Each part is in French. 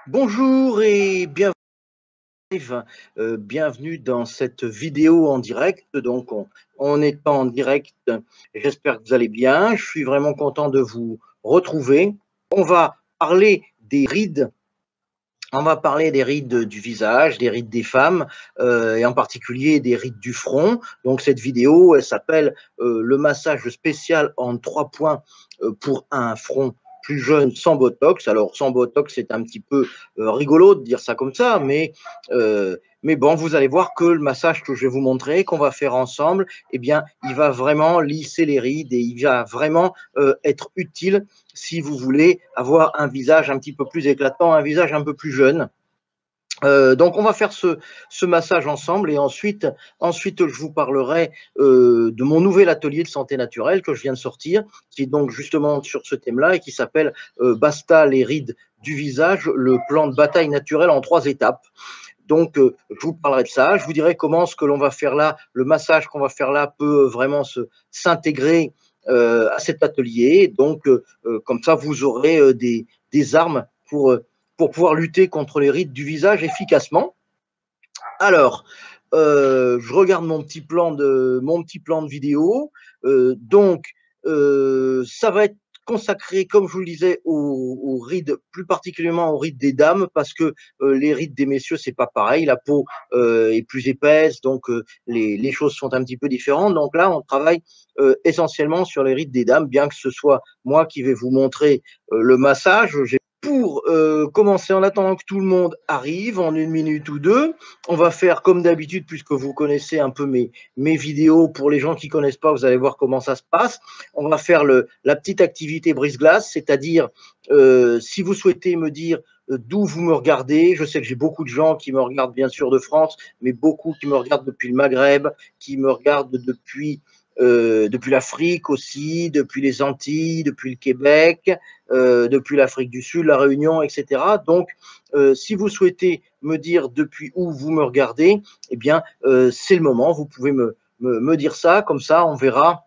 Bonjour et bienvenue dans cette vidéo en direct. Donc, on est en direct. J'espère que vous allez bien. Je suis vraiment content de vous retrouver. On va parler des rides. On va parler des rides du visage, des rides des femmes, et en particulier des rides du front. Donc, cette vidéo, elle s'appelle le massage spécial en 3 points pour un front plus jeune sans Botox. Alors, sans Botox, c'est un petit peu rigolo de dire ça comme ça, mais bon, vous allez voir que le massage que je vais vous montrer, qu'on va faire ensemble, eh bien, il va vraiment lisser les rides et il va vraiment être utile si vous voulez avoir un visage un petit peu plus éclatant, un visage un peu plus jeune. Donc, on va faire ce massage ensemble et ensuite, je vous parlerai de mon nouvel atelier de santé naturelle que je viens de sortir, qui est donc justement sur ce thème-là et qui s'appelle Basta les rides du visage, le plan de bataille naturel en 3 étapes. Donc, je vous parlerai de ça. Je vous dirai comment ce que l'on va faire là, le massage qu'on va faire là peut vraiment s'intégrer à cet atelier. Donc, comme ça, vous aurez des armes pour pouvoir lutter contre les rides du visage efficacement. Alors, je regarde mon petit plan de vidéo. Donc, ça va être consacré, comme je vous le disais, aux rides, plus particulièrement aux rides des dames, parce que les rides des messieurs, c'est pas pareil. La peau est plus épaisse, donc les choses sont un petit peu différentes. Donc là, on travaille essentiellement sur les rides des dames, bien que ce soit moi qui vais vous montrer le massage. Pour commencer, en attendant que tout le monde arrive, en 1 minute ou 2, on va faire comme d'habitude, puisque vous connaissez un peu mes vidéos. Pour les gens qui ne connaissent pas, vous allez voir comment ça se passe. On va faire la petite activité brise-glace, c'est-à-dire si vous souhaitez me dire d'où vous me regardez. Je sais que j'ai beaucoup de gens qui me regardent bien sûr de France, mais beaucoup qui me regardent depuis le Maghreb, qui me regardent depuis l'Afrique aussi, depuis les Antilles, depuis le Québec, depuis l'Afrique du Sud, la Réunion, etc. Donc, si vous souhaitez me dire depuis où vous me regardez, eh bien, c'est le moment. Vous pouvez me dire ça, comme ça, on fera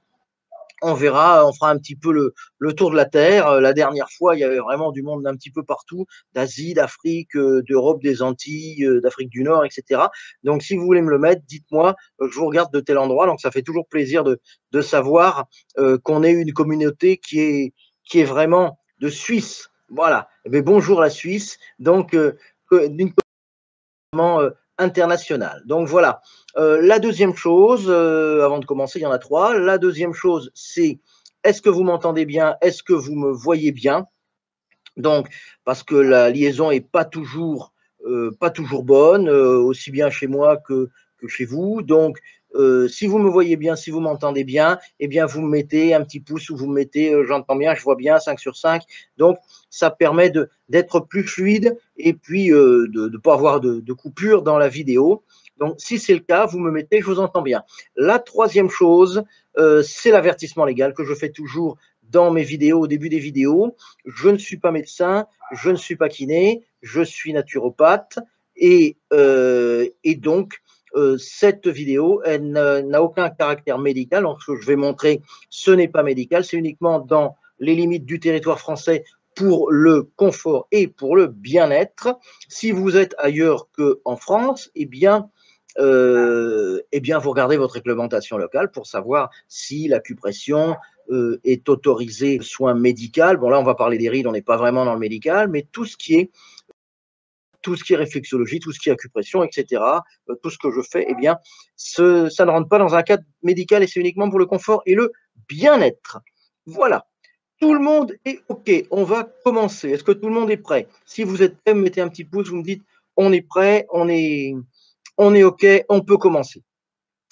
un petit peu le tour de la Terre. La dernière fois, il y avait vraiment du monde d'un petit peu partout, d'Asie, d'Afrique, d'Europe, des Antilles, d'Afrique du Nord, etc. Donc, si vous voulez me le mettre, dites-moi, je vous regarde de tel endroit. Donc, ça fait toujours plaisir de savoir qu'on ait une communauté qui est vraiment de Suisse. Voilà. Mais bonjour la Suisse. Donc, d'une communauté internationale. Donc, voilà. La deuxième chose, avant de commencer, il y en a 3. La deuxième chose, c'est est-ce que vous m'entendez bien? Est-ce que vous me voyez bien? Donc, parce que la liaison n'est pas toujours bonne, aussi bien chez moi que chez vous. Donc, si vous me voyez bien, si vous m'entendez bien, eh bien, vous me mettez un petit pouce ou vous me mettez j'entends bien, je vois bien, 5 sur 5. Donc, ça permet d'être plus fluide et puis de ne pas avoir de coupure dans la vidéo. Donc, si c'est le cas, vous me mettez, je vous entends bien. La troisième chose, c'est l'avertissement légal que je fais toujours dans mes vidéos, au début des vidéos. Je ne suis pas médecin, je ne suis pas kiné, je suis naturopathe et donc cette vidéo, elle n'a aucun caractère médical. Donc, ce que je vais montrer, ce n'est pas médical, c'est uniquement dans les limites du territoire français pour le confort et pour le bien-être. Si vous êtes ailleurs qu'en France, eh bien, vous regardez votre réglementation locale pour savoir si l'acupression est autorisée soin médical. Bon, là, on va parler des rides, on n'est pas vraiment dans le médical, mais tout ce qui est réflexologie, tout ce qui est acupression, etc., tout ce que je fais, eh bien, ça ne rentre pas dans un cadre médical et c'est uniquement pour le confort et le bien-être. Voilà. Tout le monde est OK. On va commencer. Est-ce que tout le monde est prêt? Si vous êtes prêt, mettez un petit pouce, vous me dites on est prêt, on est OK, on peut commencer.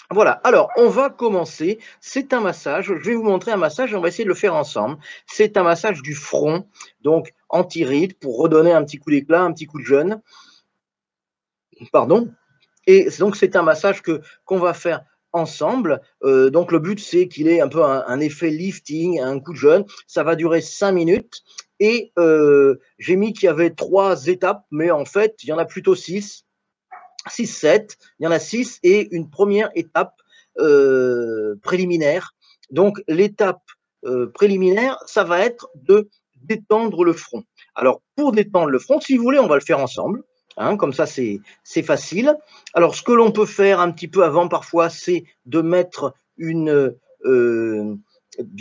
Voilà, alors on va commencer. C'est un massage. Je vais vous montrer un massage et on va essayer de le faire ensemble. C'est un massage du front, donc anti-rides pour redonner un petit coup d'éclat, un petit coup de jeune. Pardon. Et donc c'est un massage qu'on va faire ensemble. Donc le but c'est qu'il ait un peu un effet lifting, un coup de jeune. Ça va durer 5 minutes. Et j'ai mis qu'il y avait 3 étapes, mais en fait il y en a plutôt 6. 6, 7, il y en a 6 et une première étape préliminaire. Donc, l'étape préliminaire, ça va être de détendre le front. Alors, pour détendre le front, si vous voulez, on va le faire ensemble. Hein, comme ça, c'est facile. Alors, ce que l'on peut faire un petit peu avant, parfois, c'est de mettre bien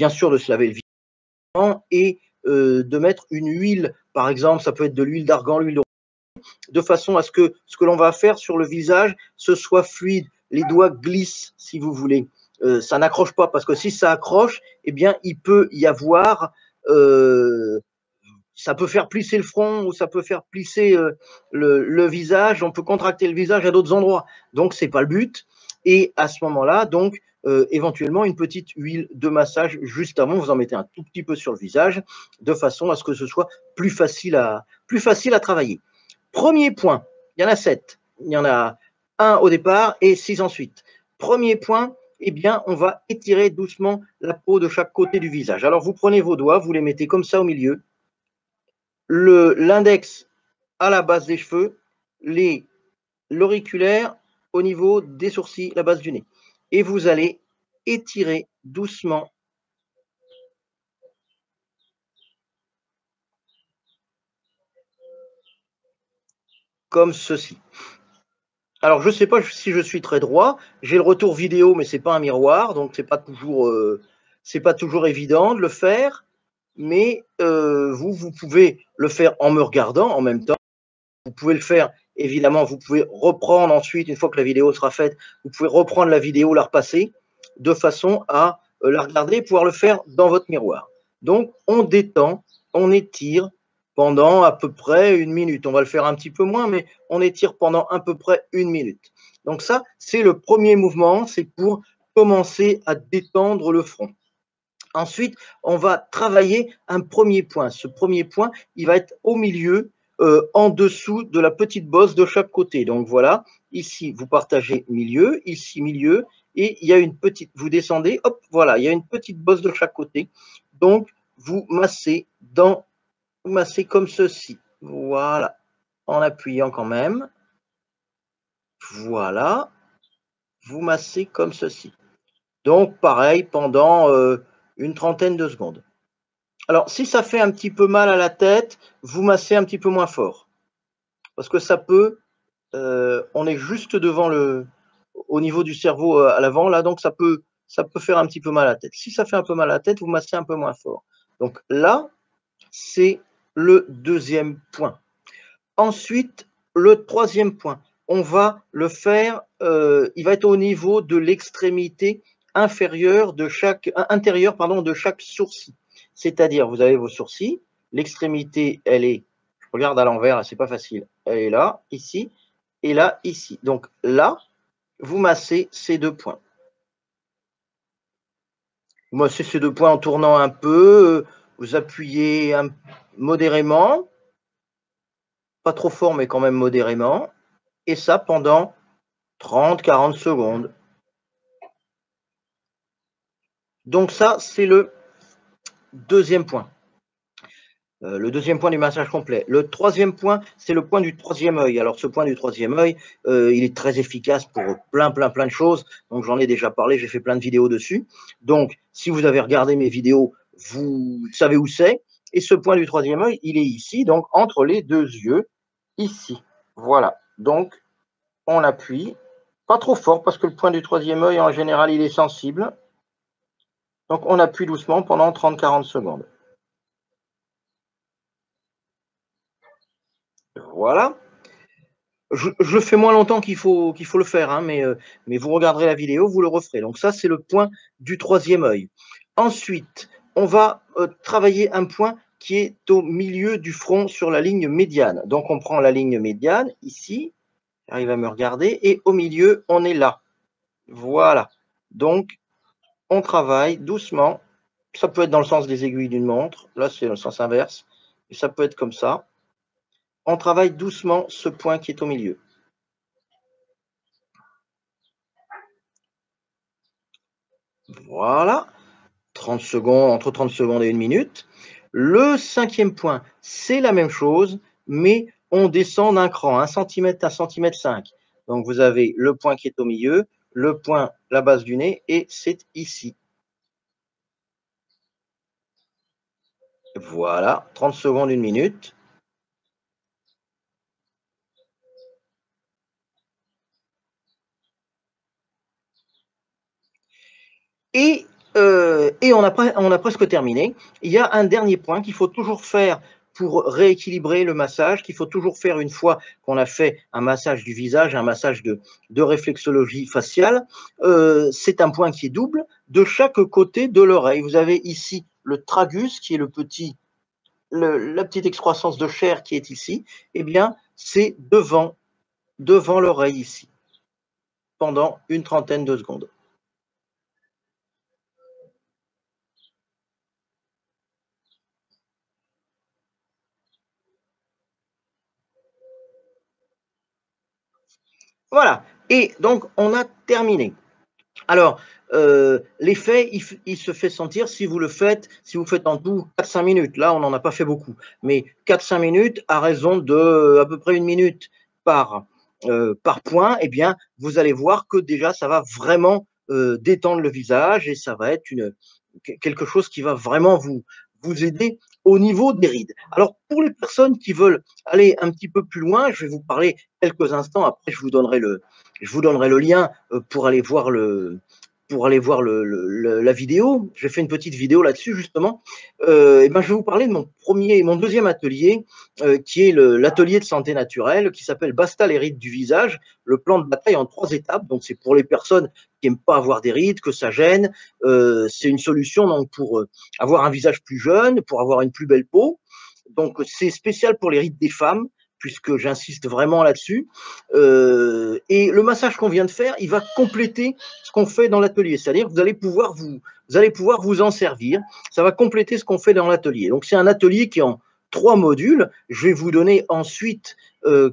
sûr, de se laver le visage et de mettre une huile, par exemple, ça peut être de l'huile d'argan, l'huile de façon à ce que l'on va faire sur le visage, ce soit fluide. Les doigts glissent, si vous voulez. Ça n'accroche pas, parce que si ça accroche, eh bien, il peut y avoir ça peut faire plisser le front ou ça peut faire plisser le visage. On peut contracter le visage à d'autres endroits. Donc, ce n'est pas le but. Et à ce moment-là, donc, éventuellement, une petite huile de massage juste avant. Vous en mettez un tout petit peu sur le visage de façon à ce que ce soit plus facile à travailler. Premier point, il y en a 7. Il y en a 1 au départ et 6 ensuite. Premier point, eh bien, on va étirer doucement la peau de chaque côté du visage. Alors, vous prenez vos doigts, vous les mettez comme ça au milieu. L'index à la base des cheveux, l'auriculaire au niveau des sourcils, la base du nez. Et vous allez étirer doucement comme ceci. Alors, je ne sais pas si je suis très droit. J'ai le retour vidéo, mais ce n'est pas un miroir, donc ce n'est pas toujours évident de le faire. Mais vous pouvez le faire en me regardant en même temps. Vous pouvez le faire, évidemment, vous pouvez reprendre ensuite, une fois que la vidéo sera faite, vous pouvez reprendre la vidéo, la repasser, de façon à la regarder et pouvoir le faire dans votre miroir. Donc, on détend, on étire pendant à peu près 1 minute. On va le faire un petit peu moins, mais on étire pendant à peu près 1 minute. Donc ça, c'est le premier mouvement, c'est pour commencer à détendre le front. Ensuite, on va travailler un premier point. Ce premier point, il va être au milieu, en dessous de la petite bosse de chaque côté. Donc voilà, ici, vous partagez milieu, ici, milieu, et il y a une petite, vous descendez, hop, voilà, il y a une petite bosse de chaque côté. Donc, vous massez comme ceci. Voilà, en appuyant quand même. Voilà, vous massez comme ceci. Donc, pareil, pendant une trentaine de secondes. Alors, si ça fait un petit peu mal à la tête, vous massez un petit peu moins fort. Parce que ça peut, on est juste devant au niveau du cerveau à l'avant, là, donc ça peut faire un petit peu mal à la tête. Si ça fait un peu mal à la tête, vous massez un peu moins fort. Donc là, c'est le deuxième point. Ensuite, le troisième point, on va le faire, il va être au niveau de l'extrémité intérieure de chaque sourcil. C'est-à-dire, vous avez vos sourcils, l'extrémité, elle est, je regarde à l'envers, c'est pas facile, elle est là, ici, et là, ici. Donc là, vous massez ces 2 points. Vous massez ces 2 points en tournant un peu, vous appuyez modérément, pas trop fort, mais quand même modérément, et ça pendant 30-40 secondes. Donc ça, c'est le deuxième point. Le deuxième point du massage complet. Le troisième point, c'est le point du troisième œil. Alors, ce point du troisième œil, il est très efficace pour plein de choses. Donc, j'en ai déjà parlé, j'ai fait plein de vidéos dessus. Donc, si vous avez regardé mes vidéos, vous savez où c'est. Et ce point du troisième œil, il est ici, donc entre les 2 yeux, ici. Voilà. Donc, on appuie. Pas trop fort, parce que le point du troisième œil, en général, il est sensible. Donc, on appuie doucement pendant 30-40 secondes. Voilà. Je le fais moins longtemps qu'il faut le faire, hein, mais vous regarderez la vidéo, vous le referez. Donc ça, c'est le point du troisième œil. Ensuite, on va travailler un point qui est au milieu du front sur la ligne médiane. Donc, on prend la ligne médiane, ici, j'arrive à me regarder, et au milieu, on est là. Voilà. Donc, on travaille doucement. Ça peut être dans le sens des aiguilles d'une montre. Là, c'est le sens inverse. Et ça peut être comme ça. On travaille doucement ce point qui est au milieu. Voilà. 30 secondes, entre 30 secondes et 1 minute. Le cinquième point, c'est la même chose, mais on descend d'un cran, 1 cm, 1 cm 5. Donc, vous avez le point qui est au milieu, le point, la base du nez, et c'est ici. Voilà, 30 secondes, 1 minute. Et, on a presque terminé. Il y a un dernier point qu'il faut toujours faire pour rééquilibrer le massage, qu'il faut toujours faire une fois qu'on a fait un massage du visage, un massage de réflexologie faciale. C'est un point qui est double de chaque côté de l'oreille. Vous avez ici le tragus, qui est la petite excroissance de chair qui est ici. Eh bien, c'est devant l'oreille ici, pendant une trentaine de secondes. Voilà. Et donc, on a terminé. Alors, l'effet, il se fait sentir si vous le faites, si vous faites en tout 4-5 minutes. Là, on n'en a pas fait beaucoup, mais 4-5 minutes à raison de à peu près 1 minute par point, eh bien, vous allez voir que déjà, ça va vraiment détendre le visage et ça va être quelque chose qui va vraiment vous aider au niveau des rides. Alors, pour les personnes qui veulent aller un petit peu plus loin, je vais vous parler quelques instants, après je vous donnerai le lien pour aller voir la vidéo. J'ai fait une petite vidéo là-dessus justement. Et ben, je vais vous parler de mon deuxième atelier, qui est l'atelier de santé naturelle, qui s'appelle Basta les rides du visage, le plan de bataille en 3 étapes. Donc c'est pour les personnes qui n'aiment pas avoir des rides, que ça gêne. C'est une solution donc pour avoir un visage plus jeune, pour avoir une plus belle peau. Donc c'est spécial pour les rides des femmes, puisque j'insiste vraiment là-dessus. Et le massage qu'on vient de faire, il va compléter ce qu'on fait dans l'atelier. C'est-à-dire que vous allez pouvoir vous en servir. Ça va compléter ce qu'on fait dans l'atelier. Donc c'est un atelier qui est en 3 modules. Je vais vous donner ensuite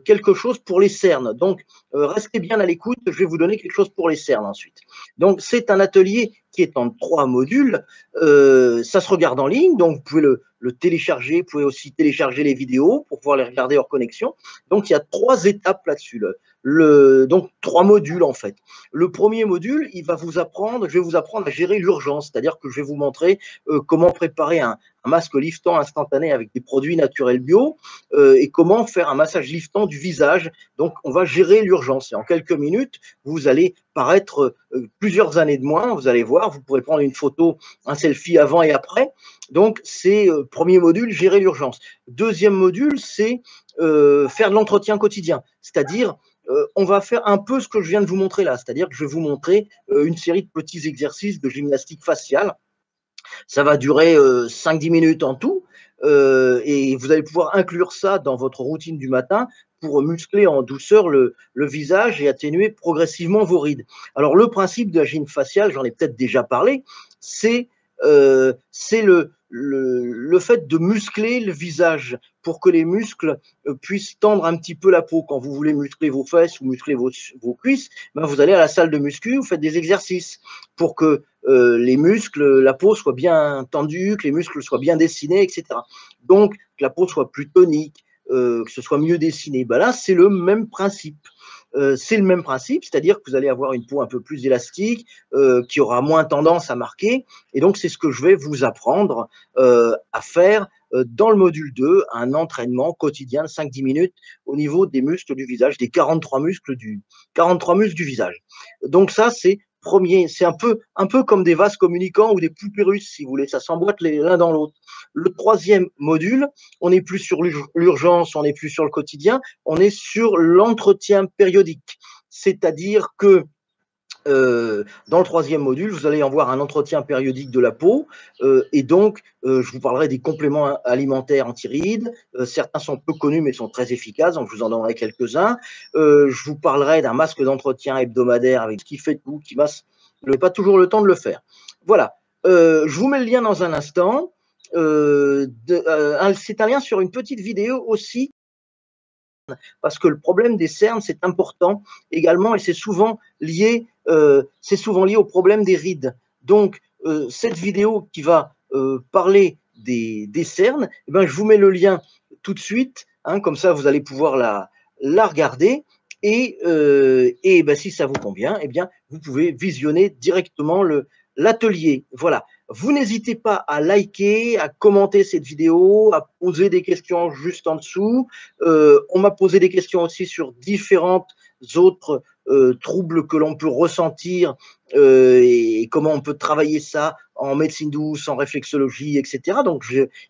quelque chose pour les cernes. Donc restez bien à l'écoute, je vais vous donner quelque chose pour les cernes ensuite. Donc c'est un atelier qui est en 3 modules. Ça se regarde en ligne, donc vous pouvez le télécharger. Vous pouvez aussi télécharger les vidéos pour pouvoir les regarder hors connexion. Donc, il y a 3 étapes là-dessus. Donc, 3 modules en fait. Le premier module, je vais vous apprendre à gérer l'urgence, c'est-à-dire que je vais vous montrer comment préparer un masque liftant instantané avec des produits naturels bio et comment faire un massage liftant du visage. Donc, on va gérer l'urgence. Et en quelques minutes, vous allez paraître plusieurs années de moins. Vous allez voir, vous pourrez prendre une photo, un selfie avant et après. Donc, c'est premier module, gérer l'urgence. Deuxième module, c'est faire de l'entretien quotidien. C'est-à-dire, on va faire un peu ce que je viens de vous montrer là. C'est-à-dire que je vais vous montrer une série de petits exercices de gymnastique faciale. Ça va durer 5-10 minutes en tout. Et vous allez pouvoir inclure ça dans votre routine du matin pour muscler en douceur le visage et atténuer progressivement vos rides. Alors, le principe de la gym faciale, j'en ai peut-être déjà parlé, c'est le fait de muscler le visage pour que les muscles puissent tendre un petit peu la peau. Quand vous voulez muscler vos fesses ou muscler vos cuisses, ben vous allez à la salle de muscu, vous faites des exercices pour que les muscles, la peau soit bien tendue, que les muscles soient bien dessinés, etc. Donc, que la peau soit plus tonique, que ce soit mieux dessiné. Ben là, c'est le même principe. C'est-à-dire que vous allez avoir une peau un peu plus élastique, qui aura moins tendance à marquer. Et donc, c'est ce que je vais vous apprendre à faire dans le module 2, un entraînement quotidien de 5-10 minutes au niveau des muscles du visage, des 43 muscles du visage. Donc ça, c'est un peu comme des vases communicants ou des poupées russes, si vous voulez, ça s'emboîte l'un dans l'autre. Le troisième module, on n'est plus sur l'urgence, on n'est plus sur le quotidien, on est sur l'entretien périodique. C'est-à-dire que dans le troisième module, vous allez avoir un entretien périodique de la peau et donc je vous parlerai des compléments alimentaires anti-rides. Certains sont peu connus mais sont très efficaces, donc je vous en donnerai quelques-uns. Je vous parlerai d'un masque d'entretien hebdomadaire avec ce qui fait tout, qui masse. Je n'ai pas toujours le temps de le faire. Voilà. Je vous mets le lien dans un instant. C'est un lien sur une petite vidéo aussi, parce que le problème des cernes, c'est important également et c'est souvent lié au problème des rides. Donc, cette vidéo qui va parler des cernes, eh ben, je vous mets le lien tout de suite, hein, comme ça vous allez pouvoir la regarder et ben, si ça vous convient, eh bien, vous pouvez visionner directement l'atelier. Voilà. Vous n'hésitez pas à liker, à commenter cette vidéo, à poser des questions juste en dessous. On m'a posé des questions aussi sur différentes autres troubles que l'on peut ressentir et comment on peut travailler ça en médecine douce, en réflexologie, etc. Donc,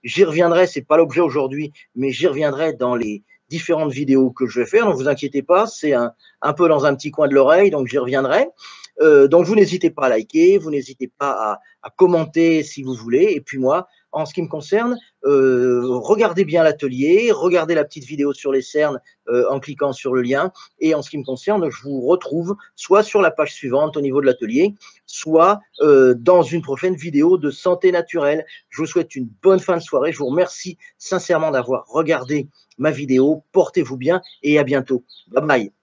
j'y reviendrai, c'est pas l'objet aujourd'hui, mais j'y reviendrai dans les différentes vidéos que je vais faire. Donc, vous inquiétez pas, c'est un peu dans un petit coin de l'oreille, donc j'y reviendrai. Donc, vous n'hésitez pas à liker, vous n'hésitez pas à commenter si vous voulez. Et puis moi, en ce qui me concerne, regardez bien l'atelier, regardez la petite vidéo sur les cernes en cliquant sur le lien. Et en ce qui me concerne, je vous retrouve soit sur la page suivante au niveau de l'atelier, soit dans une prochaine vidéo de santé naturelle. Je vous souhaite une bonne fin de soirée. Je vous remercie sincèrement d'avoir regardé ma vidéo. Portez-vous bien et à bientôt. Bye bye.